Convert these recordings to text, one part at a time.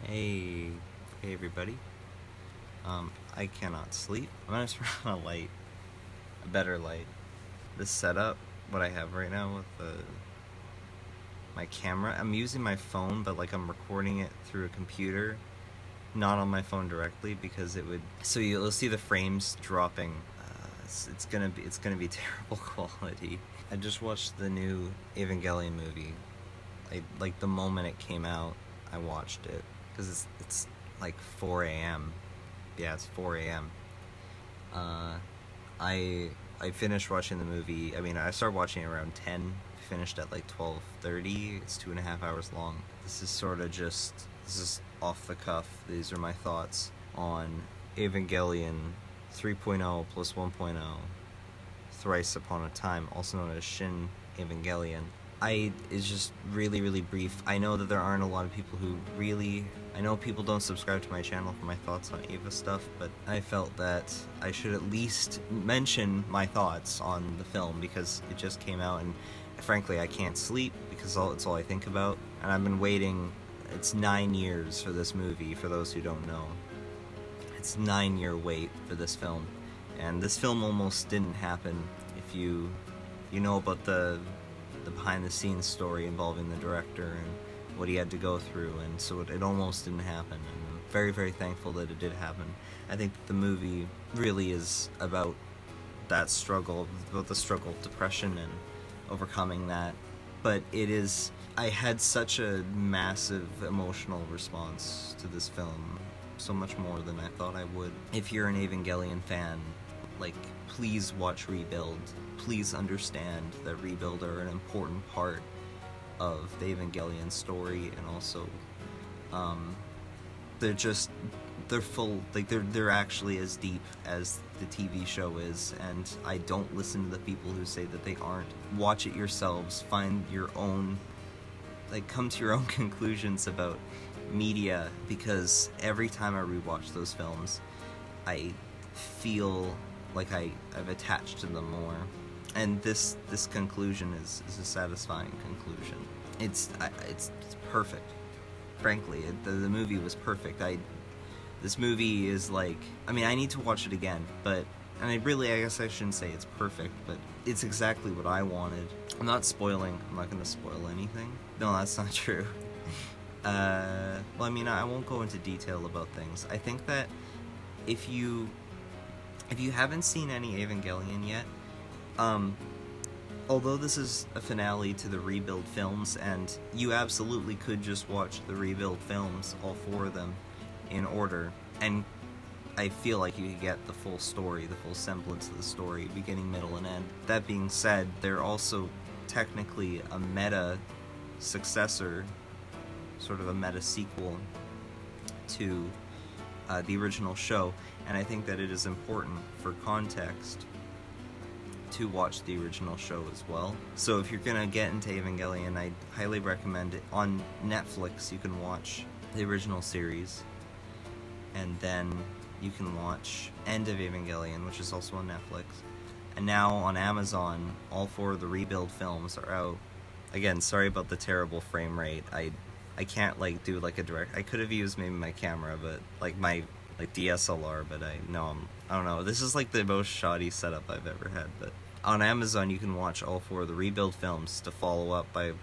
Hey, hey everybody. I cannot sleep. I'm gonna turn on a light, a better light. This setup, what I have right now with my camera, I'm using my phone, but like I'm recording it through a computer, not on my phone directly because it would. So you'll see the frames dropping. It's gonna be terrible quality. I just watched the new Evangelion movie. Like the moment it came out, I watched it because it's like 4 a.m. Yeah, it's 4 a.m. Uh, I finished watching the movie. I mean, I started watching it around 10. Finished at like 12:30. It's 2.5 hours long. This is off the cuff. These are my thoughts on Evangelion 3.0 plus 1.0, Thrice Upon a Time, also known as Shin Evangelion. It's just really, really brief. I know that there aren't a lot of people who really. I know people don't subscribe to my channel for my thoughts on Eva stuff, but I felt that I should at least mention my thoughts on the film because it just came out, and frankly, I can't sleep because it's all I think about. And I've been waiting. It's 9 years for this movie. For those who don't know, it's 9-year wait for this film, and this film almost didn't happen. If you know about the behind-the-scenes story involving the director and what he had to go through, and so it almost didn't happen, and I'm very, very thankful that it did happen. I think that the movie really is about that struggle, about the struggle of depression and overcoming that, but I had such a massive emotional response to this film, so much more than I thought I would. If you're an Evangelion fan, like, please watch Rebuild. Please understand that Rebuild are an important part of the Evangelion story, and also, they're full, like, they're actually as deep as the TV show is, and I don't listen to the people who say that they aren't. Watch it yourselves, find your own, like, come to your own conclusions about media, because every time I rewatch those films, I feel like I've attached to them more. And this conclusion is a satisfying conclusion. It's perfect. Frankly, the movie was perfect. This movie is like, I mean, I need to watch it again, but, and I guess I shouldn't say it's perfect, but it's exactly what I wanted. I'm not going to spoil anything. No, that's not true. Well, I mean, I won't go into detail about things. I think that if you haven't seen any Evangelion yet, although this is a finale to the Rebuild films, and you absolutely could just watch the Rebuild films, all 4 of them, in order, and I feel like you could get the full story, the full semblance of the story, beginning, middle, and end. That being said, they're also technically a meta successor, sort of a meta sequel to the original show, and I think that it is important for context to watch the original show as well. So if you're gonna get into Evangelion, I highly recommend it. On Netflix, you can watch the original series, and then you can watch End of Evangelion, which is also on Netflix. And now on Amazon, all 4 of the Rebuild films are out. Again, sorry about the terrible frame rate. I can't like do like a direct. I could have used maybe my camera, but like my DSLR, but I don't know. This is like the most shoddy setup I've ever had. But on Amazon, you can watch all 4 of the Rebuild films to follow up by.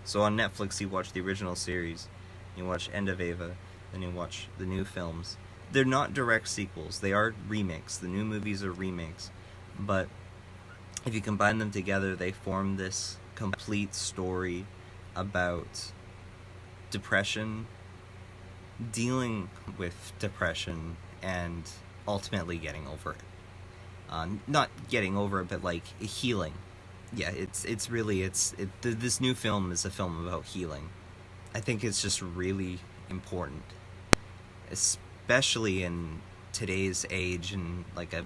So on Netflix, you watch the original series, you watch End of Eva, then you watch the new films. They're not direct sequels. They are remakes. The new movies are remakes, but if you combine them together, they form this complete story about depression, dealing with depression, and ultimately getting over it. Not getting over it, but like healing. Yeah, this new film is a film about healing. I think it's just really important, especially in today's age, and like a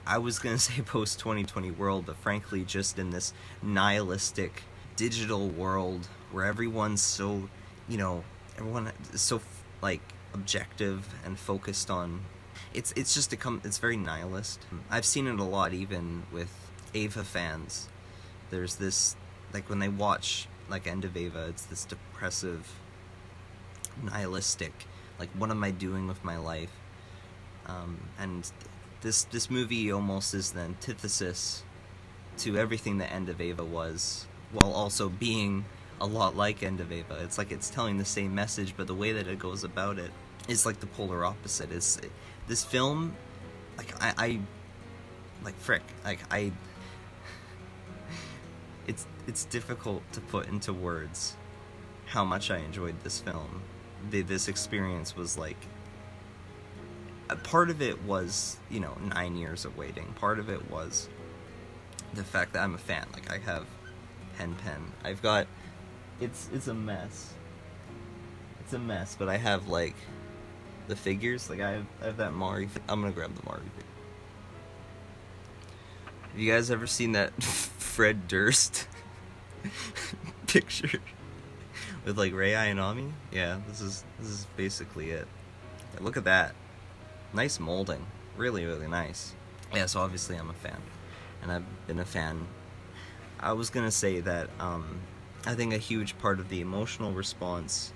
I was gonna say post 2020 world, but frankly, just in this nihilistic digital world where everyone's so, everyone is so like objective and focused on. It's very nihilist. I've seen it a lot even with Eva fans. There's this, like, when they watch like End of Eva, it's this depressive nihilistic, like, what am I doing with my life? And this movie almost is the antithesis to everything the End of Eva was, while also being a lot like End of Eva. It's like it's telling the same message, but the way that it goes about it is like the polar opposite. This film, like, I like, frick, like, it's difficult to put into words how much I enjoyed this film. This experience was like, a part of it was, 9 years of waiting. Part of it was the fact that I'm a fan. Like, I have pen. I've got, it's a mess. It's a mess, but I have, like, the figures. Like, I have that Mari. I'm gonna grab the Mari figure. Have you guys ever seen that Fred Durst picture with, like, Rei Ayanami? Yeah, this is basically it. Yeah, look at that. Nice molding. Really, really nice. Yeah, so obviously I'm a fan. And I've been a fan. I was gonna say that I think a huge part of the emotional response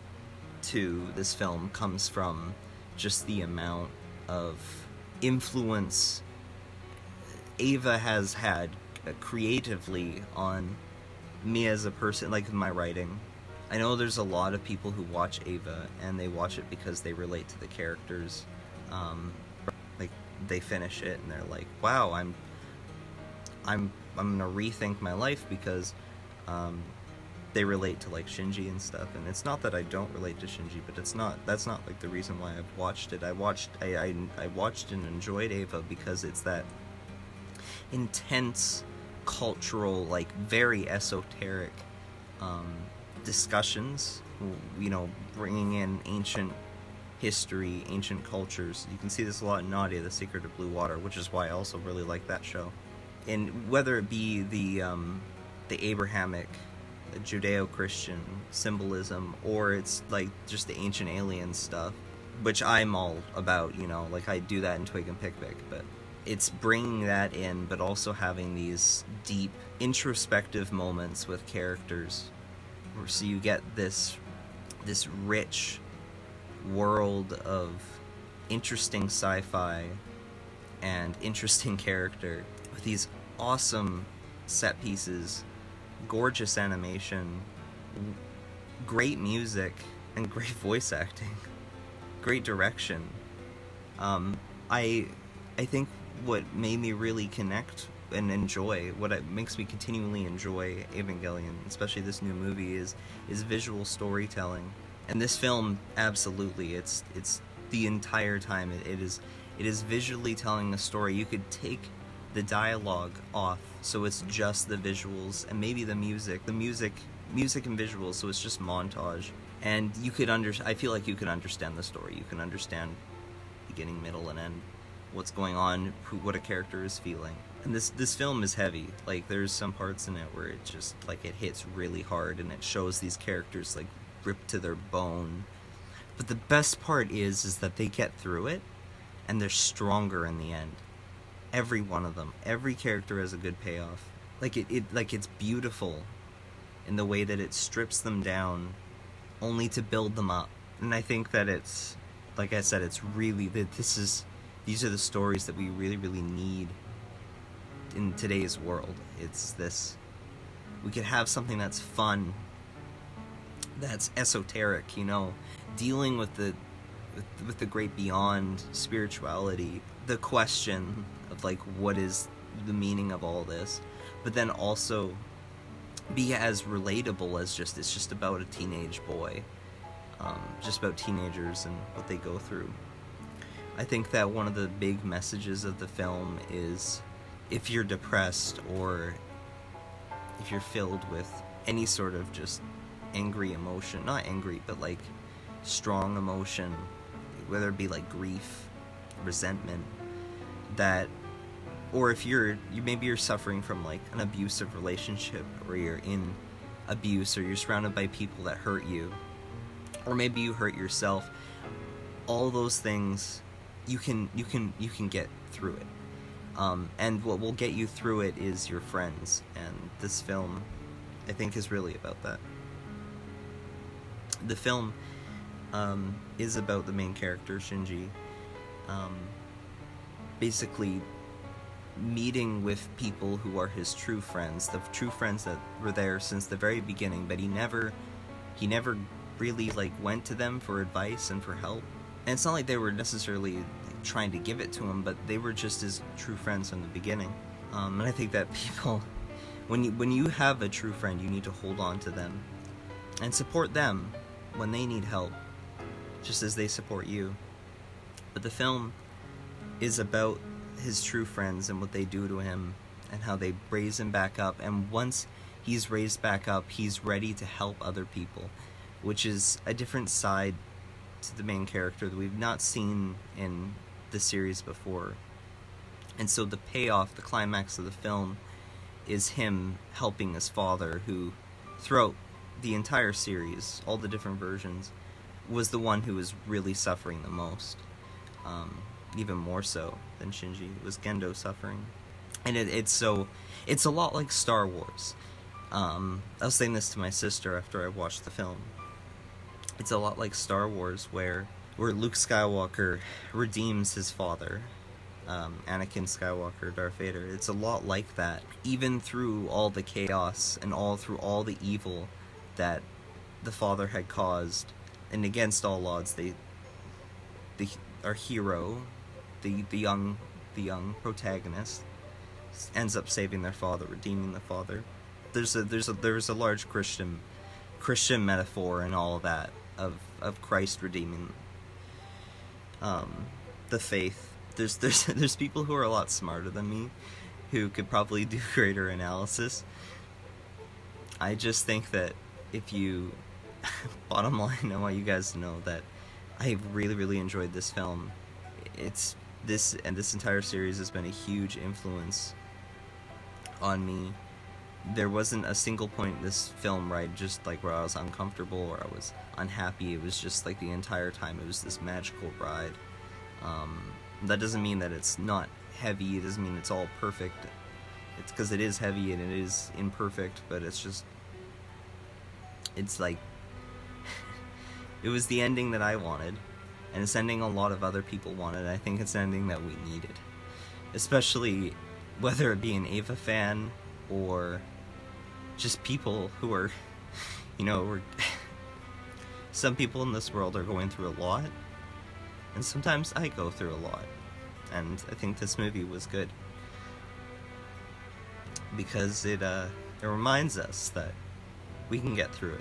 to this film comes from just the amount of influence Eva has had creatively on me as a person, like my writing. I know there's a lot of people who watch Eva and they watch it because they relate to the characters. Like, they finish it and they're like, wow, I'm gonna rethink my life because they relate to, like, Shinji and stuff. And it's not that I don't relate to Shinji, but that's not like the reason why I've watched it. I watched and enjoyed Eva because it's that intense cultural, like, very esoteric discussions, bringing in ancient history, ancient cultures. You can see this a lot in Nadia, The Secret of Blue Water, which is why I also really like that show. And whether it be the Abrahamic, the Judeo-Christian symbolism, or it's like just the ancient alien stuff, which I'm all about, like, I do that in Twig and Pik-pik, but it's bringing that in, but also having these deep, introspective moments with characters, so you get this rich world of interesting sci-fi and interesting character with these awesome set pieces, gorgeous animation, great music, and great voice acting, great direction. I think what made me really connect and enjoy, makes me continually enjoy Evangelion, especially this new movie, is visual storytelling. And this film, absolutely, it's the entire time it is visually telling a story. You could take the dialogue off, so it's just the visuals and maybe the music and visuals, so it's just montage. And you could I feel like you could understand the story. You can understand beginning, middle, and end, what's going on, what a character is feeling. And this film is heavy. Like, there's some parts in it where it just, like, it hits really hard, and it shows these characters, like, ripped to their bone. But the best part is that they get through it, and they're stronger in the end. Every one of them. Every character has a good payoff. Like, it's beautiful in the way that it strips them down only to build them up. And I think that it's, like I said, it's really, these are the stories that we really, really need in today's world. It's this, we could have something that's fun, that's esoteric, dealing with the great beyond, spirituality, the question of, like, what is the meaning of all this, but then also be as relatable as it's just about a teenage boy, just about teenagers and what they go through. I think that one of the big messages of the film is, if you're depressed, or if you're filled with any sort of just angry emotion, not angry, but, like, strong emotion, whether it be, like, grief, resentment, that, or if maybe you're suffering from, like, an abusive relationship, or you're in abuse, or you're surrounded by people that hurt you, or maybe you hurt yourself, all those things, you can get through it. And what will get you through it is your friends, and this film, I think, is really about that. The film is about the main character, Shinji, basically meeting with people who are his true friends, the true friends that were there since the very beginning, but he never really like went to them for advice and for help. And it's not like they were necessarily like, trying to give it to him, but they were just his true friends from the beginning. And I think that people, when you have a true friend, you need to hold on to them and support them when they need help, just as they support you. But the film is about his true friends and what they do to him and how they raise him back up, and once he's raised back up, he's ready to help other people, which is a different side to the main character that we've not seen in the series before. And so the payoff, the climax of the film, is him helping his father, who throughout the entire series, all the different versions, was the one who was really suffering the most. Even more so than Shinji. It was Gendo suffering. And it's a lot like Star Wars. I was saying this to my sister after I watched the film. It's a lot like Star Wars, where Luke Skywalker redeems his father, Anakin Skywalker, Darth Vader. It's a lot like that. Even through all the chaos and through all the evil that the father had caused, and against all odds, our hero, the young protagonist, ends up saving their father, redeeming the father. There's a large Christian metaphor in all of that of Christ redeeming the faith. There's people who are a lot smarter than me who could probably do greater analysis. I just think that if you bottom line, I want you guys to know that I really, really enjoyed this film. This entire series has been a huge influence on me. There wasn't a single point in this film where I was uncomfortable or I was unhappy. It was just like the entire time it was this magical ride. That doesn't mean that it's not heavy. It doesn't mean it's all perfect. It's because it is heavy and it is imperfect, but it's like it was the ending that I wanted, and it's ending a lot of other people wanted. I think it's an ending that we needed, especially whether it be an Eva fan or just people who are, some people in this world are going through a lot, and sometimes I go through a lot, and I think this movie was good because it reminds us that we can get through it.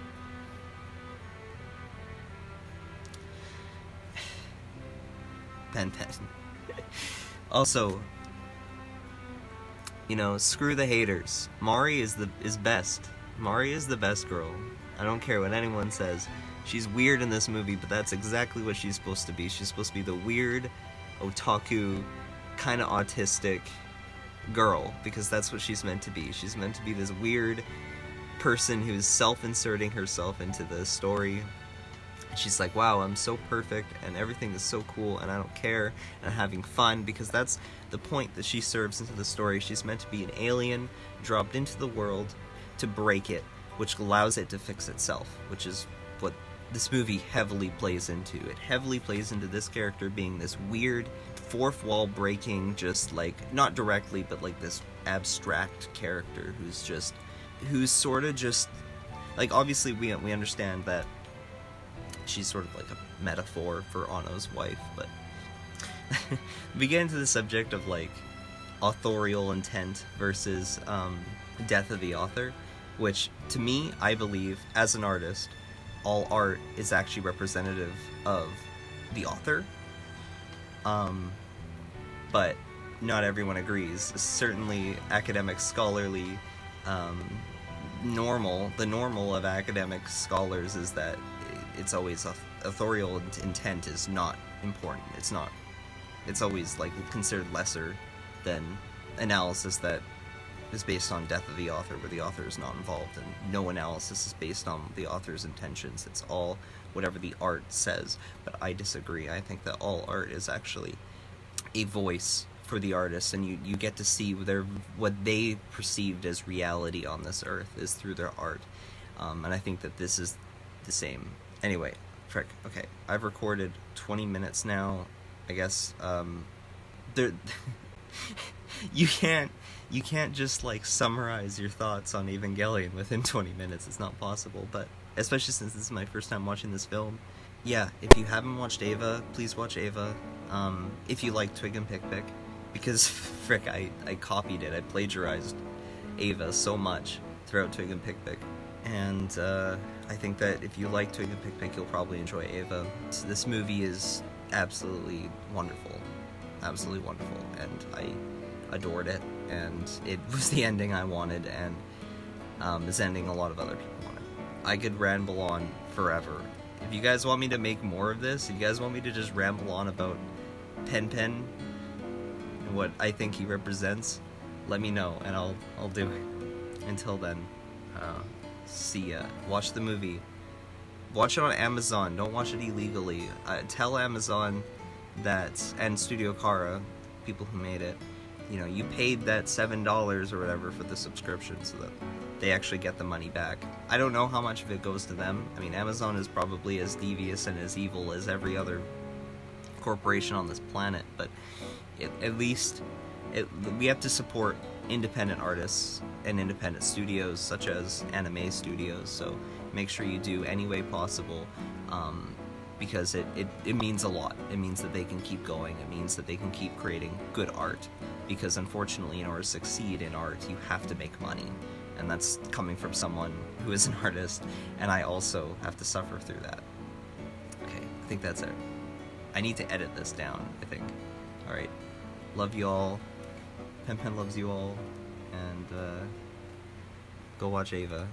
Pen. Also, screw the haters. Mari is best. Mari is the best girl. I don't care what anyone says. She's weird in this movie, but that's exactly what she's supposed to be. She's supposed to be the weird, otaku, kind of autistic girl, because that's what she's meant to be. She's meant to be this weird person who's self-inserting herself into the story. She's like, wow, I'm so perfect, and everything is so cool, and I don't care, and I'm having fun, because that's the point that she serves into the story. She's meant to be an alien, dropped into the world to break it, which allows it to fix itself, which is what this movie heavily plays into. It heavily plays into this character being this weird, fourth wall breaking, just like, not directly, but like this abstract character who's sort of just, like, obviously we understand that she's sort of like a metaphor for Anno's wife, but we get into the subject of like authorial intent versus death of the author, which to me, I believe, as an artist, all art is actually representative of the author, but not everyone agrees. Certainly academic, scholarly, the normal of academic scholars is that it's always authorial intent is not important. It's always like considered lesser than analysis that is based on death of the author, where the author is not involved, and no analysis is based on the author's intentions. It's all whatever the art says. But I disagree. I think that all art is actually a voice for the artist, and you get to see what they perceived as reality on this earth is through their art. And I think that this is the same. Anyway, Frick. Okay, I've recorded 20 minutes now. I guess there you can't just like summarize your thoughts on Evangelion within 20 minutes. It's not possible, but especially since this is my first time watching this film. Yeah, if you haven't watched Ava, please watch Ava. If you like Twig and Pik-pik, because frick, I copied it. I plagiarized Ava so much throughout Twig and Pik-pik. And I think that if you like Twig and Pik-pik, you'll probably enjoy Ava. So this movie is absolutely wonderful. Absolutely wonderful. And I adored it. And it was the ending I wanted, and this ending a lot of other people wanted. I could ramble on forever. If you guys want me to make more of this, if you guys want me to just ramble on about Pen Pen and what I think he represents, let me know, and I'll do it. Until then, see ya. Watch the movie. Watch it on Amazon. Don't watch it illegally. Tell Amazon that, and Studio Kara, people who made it, you know, you paid that $7 or whatever for the subscription so that they actually get the money back. I don't know how much of it goes to them. I mean, Amazon is probably as devious and as evil as every other corporation on this planet, but at least we have to support independent artists and independent studios such as anime studios, so make sure you do any way possible, because it means a lot. It means that they can keep going. It means that they can keep creating good art, because unfortunately in order to succeed in art you have to make money, and that's coming from someone who is an artist, and I also have to suffer through that. Okay, I think that's it. I need to edit this down, I think. Alright, love you all. Pen Pen loves you all, and go watch Ava.